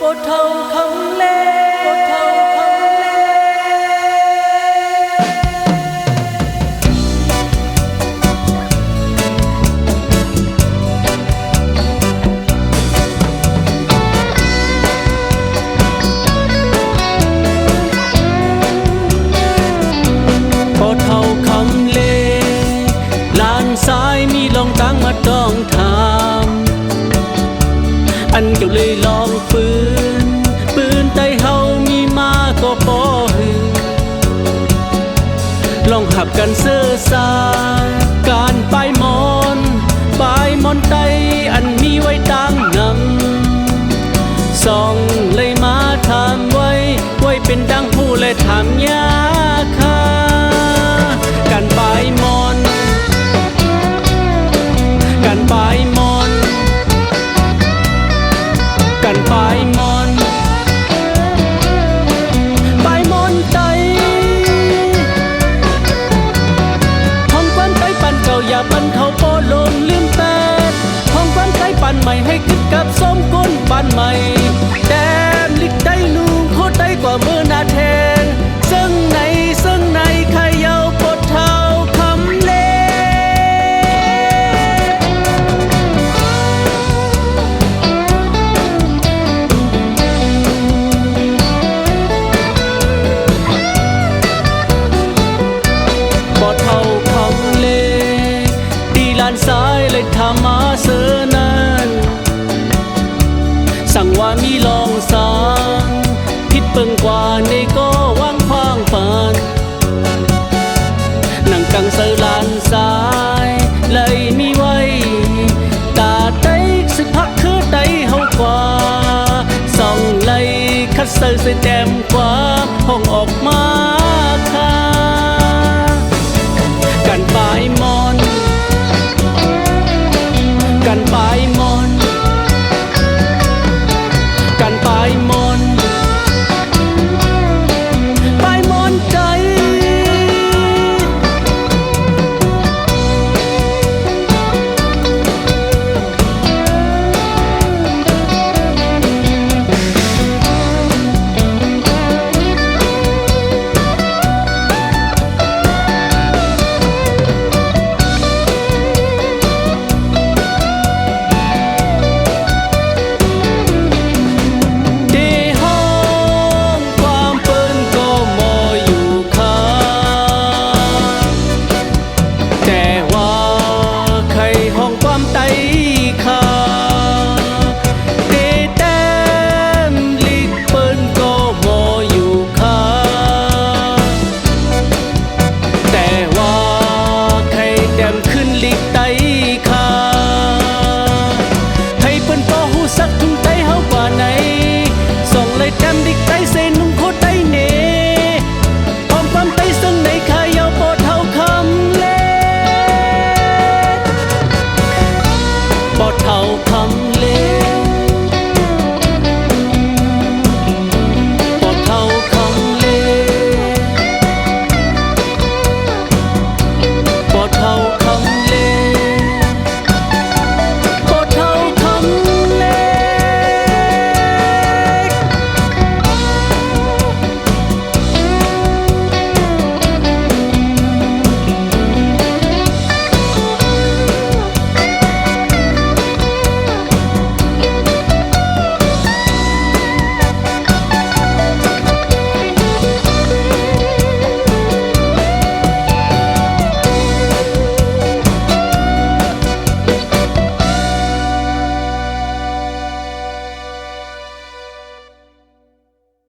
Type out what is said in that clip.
ปวดเท่าคำเล่ปวดเท่าคำเล่ปวดเท่าคำเล่ลานซ้ายมีลองตั้งมาดองทามอันเกี่ยวเลยลองปืนไตเฮามีมาก็บ่หือลองหับกันเสื้อสาการป้ายมอนไตอันมีไว้ตั้งนำส่องเลยมาถามไว้เป็นดังผู้และถามยาค่ะการป้ายมอนการป้ายมอนกันปลายมอนปลายมอนไตห้องความไตปันเก่าอย่าปันเขาโปลงลืมแปดห้องความไตปันใหม่ให้คิดกับส้มก้นปันใหม่แต้มลิกไตลูกโคตรไตกว่ามือนาแทงซึ่งในใครเยาปดเท้าคำเล่ซ้ายเลยทำมาเสือนั้นสั่งว่ามีลองสางพิษเปิงกว่าในก็ว่างควางปานนั่งกังเสือลานซ้ายเลยมีไว้ตาไตสิพักคือไตเฮากว่าส่องเลยคัดเสือใส่แต้มกว่าห้องออกมาค่ะกันปลายมอนกันปลายมอนกันปลายมอนปลายมอนใจแต้ม